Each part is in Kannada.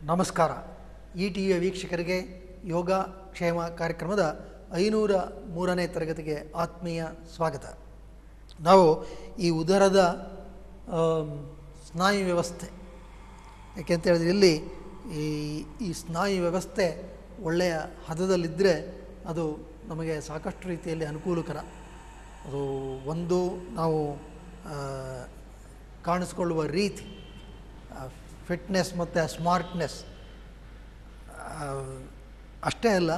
ನಮಸ್ಕಾರ. ಈ ಟಿವಿಯ ವೀಕ್ಷಕರಿಗೆ ಯೋಗ ಕ್ಷೇಮ ಕಾರ್ಯಕ್ರಮದ 503ನೇ ತರಗತಿಗೆ ಆತ್ಮೀಯ ಸ್ವಾಗತ. ನಾವು ಈ ಉದರದ ಸ್ನಾಯು ವ್ಯವಸ್ಥೆ, ಯಾಕೆಂತ ಹೇಳಿದ್ರೆ ಇಲ್ಲಿ ಈ ಸ್ನಾಯು ವ್ಯವಸ್ಥೆ ಒಳ್ಳೆಯ ಹದದಲ್ಲಿದ್ದರೆ ಅದು ನಮಗೆ ಸಾಕಷ್ಟು ರೀತಿಯಲ್ಲಿ ಅನುಕೂಲಕರ. ಅದು ಒಂದು ನಾವು ಕಾಣಿಸ್ಕೊಳ್ಳುವ ರೀತಿ, ಫಿಟ್ನೆಸ್ ಮತ್ತು ಸ್ಮಾರ್ಟ್ನೆಸ್ ಅಷ್ಟೇ ಅಲ್ಲ,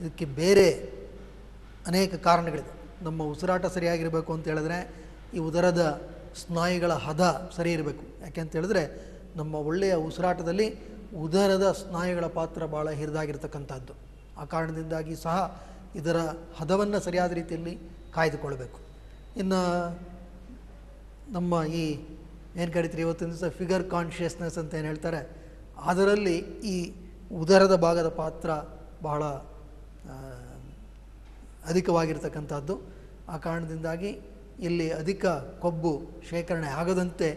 ಇದಕ್ಕೆ ಬೇರೆ ಅನೇಕ ಕಾರಣಗಳಿದೆ. ನಮ್ಮ ಉಸಿರಾಟ ಸರಿಯಾಗಿರಬೇಕು ಅಂತ ಹೇಳಿದ್ರೆ ಈ ಉದರದ ಸ್ನಾಯುಗಳ ಹದ ಸರಿ ಇರಬೇಕು. ಯಾಕೆಂತ ಹೇಳಿದ್ರೆ ನಮ್ಮ ಒಳ್ಳೆಯ ಉಸಿರಾಟದಲ್ಲಿ ಉದರದ ಸ್ನಾಯುಗಳ ಪಾತ್ರ ಭಾಳ ಹಿರಿದಾಗಿರ್ತಕ್ಕಂಥದ್ದು. ಆ ಕಾರಣದಿಂದಾಗಿ ಸಹ ಇದರ ಹದವನ್ನು ಸರಿಯಾದ ರೀತಿಯಲ್ಲಿ ಕಾಯ್ದುಕೊಳ್ಬೇಕು. ಇನ್ನು ನಮ್ಮ ಈ ಏನು ಕರಿತೀರಿ ಇವತ್ತಿನ ದಿವಸ ಫಿಗರ್ ಕಾನ್ಷಿಯಸ್ನೆಸ್ ಅಂತ ಏನು ಹೇಳ್ತಾರೆ, ಅದರಲ್ಲಿ ಈ ಉದರದ ಭಾಗದ ಪಾತ್ರ ಬಹಳ ಅಧಿಕವಾಗಿರ್ತಕ್ಕಂಥದ್ದು. ಆ ಕಾರಣದಿಂದಾಗಿ ಇಲ್ಲಿ ಅಧಿಕ ಕೊಬ್ಬು ಶೇಖರಣೆ ಆಗದಂತೆ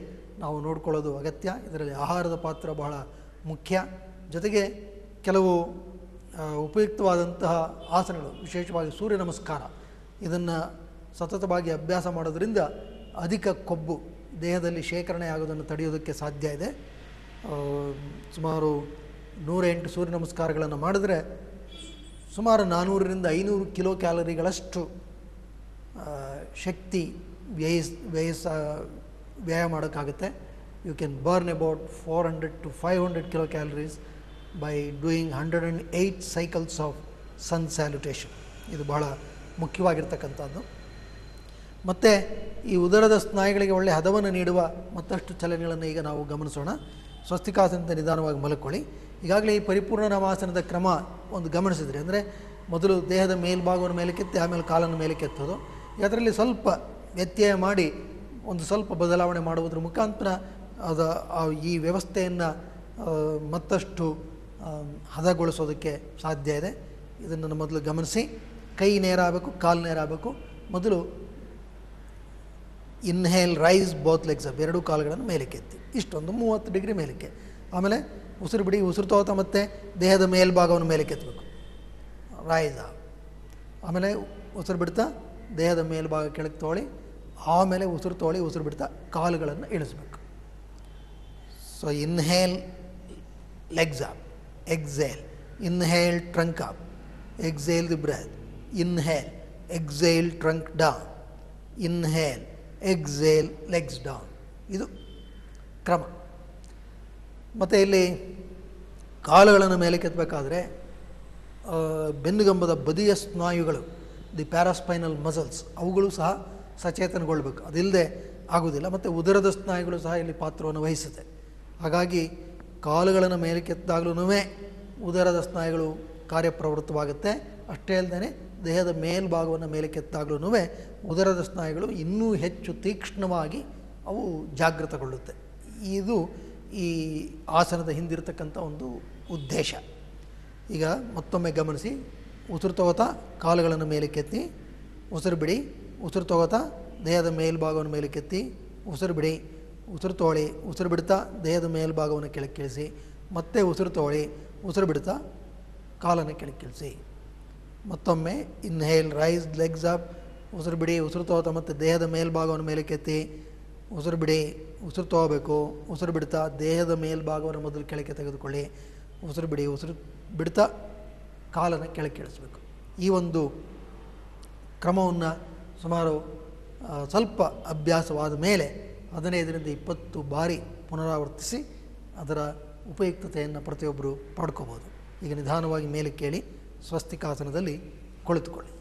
ನಾವು ನೋಡ್ಕೊಳ್ಳೋದು ಅಗತ್ಯ. ಇದರಲ್ಲಿ ಆಹಾರದ ಪಾತ್ರ ಬಹಳ ಮುಖ್ಯ. ಜೊತೆಗೆ ಕೆಲವು ಉಪಯುಕ್ತವಾದಂತಹ ಆಸನಗಳು, ವಿಶೇಷವಾಗಿ ಸೂರ್ಯ ನಮಸ್ಕಾರ, ಇದನ್ನು ಸತತವಾಗಿ ಅಭ್ಯಾಸ ಮಾಡೋದರಿಂದ ಅಧಿಕ ಕೊಬ್ಬು ದೇಹದಲ್ಲಿ ಶೇಖರಣೆ ಆಗೋದನ್ನು ತಡೆಯೋದಕ್ಕೆ ಸಾಧ್ಯ ಇದೆ. ಸುಮಾರು 108 ಸೂರ್ಯ ನಮಸ್ಕಾರಗಳನ್ನು ಮಾಡಿದ್ರೆ ಸುಮಾರು 400ರಿಂದ 500 ಕಿಲೋ ಕ್ಯಾಲರಿಗಳಷ್ಟು ಶಕ್ತಿ ವ್ಯಯ ಮಾಡೋಕ್ಕಾಗುತ್ತೆ. You can burn about 400 to 500 kilo calories by doing 108 cycles of sun salutation. ಇದು ಬಹಳ ಮುಖ್ಯವಾಗಿರ್ತಕ್ಕಂಥದ್ದು. ಮತ್ತು ಈ ಉದರದ ಸ್ನಾಯುಗಳಿಗೆ ಒಳ್ಳೆಯ ಹದವನ್ನು ನೀಡುವ ಮತ್ತಷ್ಟು ಚಲನೆಗಳನ್ನು ಈಗ ನಾವು ಗಮನಿಸೋಣ. ಸ್ವಸ್ತಿಕಾಸನದ ನಿಧಾನವಾಗಿ ಮಲ್ಕೊಳ್ಳಿ. ಈಗಾಗಲೇ ಈ ಪರಿಪೂರ್ಣ ನಾಮಾಸನದ ಕ್ರಮ ಒಂದು ಗಮನಿಸಿದ್ರಿ. ಅಂದರೆ ಮೊದಲು ದೇಹದ ಮೇಲ್ಭಾಗವನ್ನು ಮೇಲಕ್ಕೆತ್ತಿ ಆಮೇಲೆ ಕಾಲನ್ನು ಮೇಲಕ್ಕೆತ್ತೋದು. ಅದರಲ್ಲಿ ಸ್ವಲ್ಪ ವ್ಯತ್ಯಯ ಮಾಡಿ ಒಂದು ಸ್ವಲ್ಪ ಬದಲಾವಣೆ ಮಾಡುವುದರ ಮುಖಾಂತರ ಈ ವ್ಯವಸ್ಥೆಯನ್ನು ಮತ್ತಷ್ಟು ಹದಗೊಳಿಸೋದಕ್ಕೆ ಸಾಧ್ಯ ಇದೆ. ಇದನ್ನು ಮೊದಲು ಗಮನಿಸಿ. ಕೈ ನೇರ ಆಗಬೇಕು, ಕಾಲು ನೇರ ಆಗಬೇಕು. ಮೊದಲು inhale, raise both legs up, ಎರಡೂ ಕಾಲುಗಳನ್ನು ಮೇಲಕ್ಕೆತ್ತಿ ಇಷ್ಟೊಂದು 30 ಡಿಗ್ರಿ ಮೇಲಕ್ಕೆ. ಆಮೇಲೆ ಉಸಿರು ಬಿಡಿ, ಉಸಿರು ತಗೋತಾ ಮತ್ತೆ ದೇಹದ ಮೇಲ್ಭಾಗವನ್ನು ಮೇಲಕ್ಕೆತ್ತಬೇಕು, ರೈಸ್ ಅಪ್. ಆಮೇಲೆ ಉಸಿರು ಬಿಡ್ತಾ ದೇಹದ ಮೇಲ್ಭಾಗ ಕೆಳಗೆ ತೊಗೊಳ್ಳಿ. ಆಮೇಲೆ ಉಸಿರು ತೊಗೊಳ್ಳಿ, ಉಸಿರು ಬಿಡ್ತಾ ಕಾಲುಗಳನ್ನು ಇಳಿಸ್ಬೇಕು. So inhale, legs up, exhale, inhale, trunk up, exhale the breath, inhale, exhale, trunk down, inhale, exhale, legs down. ಇದು ಕ್ರಮ. ಮತ್ತು ಇಲ್ಲಿ ಕಾಲುಗಳನ್ನು ಮೇಲಕ್ಕೆತ್ತಬೇಕಾದ್ರೆ ಬೆನ್ನುಗಂಬದ ಬದಿಯ ಸ್ನಾಯುಗಳು, ದಿ ಪ್ಯಾರಾಸ್ಪೈನಲ್ ಮಸಲ್ಸ್, ಅವುಗಳು ಸಹ ಸಚೇತನಗೊಳ್ಬೇಕು. ಅದಿಲ್ಲದೆ ಆಗೋದಿಲ್ಲ. ಮತ್ತು ಉದರದ ಸ್ನಾಯುಗಳು ಸಹ ಇಲ್ಲಿ ಪಾತ್ರವನ್ನು ವಹಿಸುತ್ತೆ. ಹಾಗಾಗಿ ಕಾಲುಗಳನ್ನು ಮೇಲಕ್ಕೆತ್ತಾಗ್ಲೂ ಉದರದ ಸ್ನಾಯುಗಳು ಕಾರ್ಯಪ್ರವೃತ್ತವಾಗುತ್ತೆ. ಅಷ್ಟೇ ಅಲ್ಲದೆ ದೇಹದ ಮೇಲ್ಭಾಗವನ್ನು ಮೇಲಕ್ಕೆತ್ತಾಗ್ಲೂ ಉದರದ ಸ್ನಾಯುಗಳು ಇನ್ನೂ ಹೆಚ್ಚು ತೀಕ್ಷ್ಣವಾಗಿ ಅವು ಜಾಗೃತಗೊಳ್ಳುತ್ತೆ. ಇದು ಈ ಆಸನದ ಹಿಂದಿರತಕ್ಕಂಥ ಒಂದು ಉದ್ದೇಶ. ಈಗ ಮತ್ತೊಮ್ಮೆ ಗಮನಿಸಿ. ಉಸಿರು ತಗೋತಾ ಕಾಲುಗಳನ್ನು ಮೇಲಕ್ಕೆತ್ತಿ, ಉಸಿರು ಬಿಡಿ, ಉಸಿರು ತಗೋತಾ ದೇಹದ ಮೇಲ್ಭಾಗವನ್ನು ಮೇಲಕ್ಕೆತ್ತಿ, ಉಸಿರು ಬಿಡಿ, ಉಸಿರು ತೊಗೊಳ್ಳಿ, ಉಸಿರು ಬಿಡ್ತಾ ದೇಹದ ಮೇಲ್ಭಾಗವನ್ನು ಕೆಳಕ್ಕೆ ಇಳಿಸಿ, ಮತ್ತೆ ಉಸಿರು ತೊಗೊಳ್ಳಿ, ಉಸಿರು ಬಿಡ್ತಾ ಕಾಲನ್ನು ಕೆಳಕ್ಕೆ ಇಳಿಸಿ. ಮತ್ತೊಮ್ಮೆ ಇನ್ಹೇಲ್, ರೈಸ್ ಲೆಗ್ಸ್ ಅಪ್, ಉಸಿರು ಬಿಡಿ, ಉಸಿರು ತಗೋತಾ ಮತ್ತು ದೇಹದ ಮೇಲ್ಭಾಗವನ್ನು ಮೇಲಕ್ಕೆತ್ತಿ, ಉಸಿರು ಬಿಡಿ, ಉಸಿರು ತೊಗೋಬೇಕು, ಉಸಿರು ಬಿಡ್ತಾ ದೇಹದ ಮೇಲ್ಭಾಗವನ್ನು ಮೊದಲು ಕೆಳಕ್ಕೆ ತೆಗೆದುಕೊಳ್ಳಿ, ಉಸಿರು ಬಿಡಿ, ಉಸಿರು ಬಿಡ್ತಾ ಕಾಲನ್ನು ಕೆಳಕ್ಕೆ ಇಳಿಸ್ಬೇಕು. ಈ ಒಂದು ಕ್ರಮವನ್ನು ಸುಮಾರು ಸ್ವಲ್ಪ ಅಭ್ಯಾಸವಾದ ಮೇಲೆ 15ರಿಂದ 20 ಬಾರಿ ಪುನರಾವರ್ತಿಸಿ ಅದರ ಉಪಯುಕ್ತತೆಯನ್ನು ಪ್ರತಿಯೊಬ್ಬರು ಪಡ್ಕೋಬೋದು. ಈಗ ನಿಧಾನವಾಗಿ ಮೇಲೆ ಕೇಳಿ ಸ್ವಸ್ತಿಕಾಸನದಲ್ಲಿ ಕುಳಿತುಕೊಳ್ಳಿ.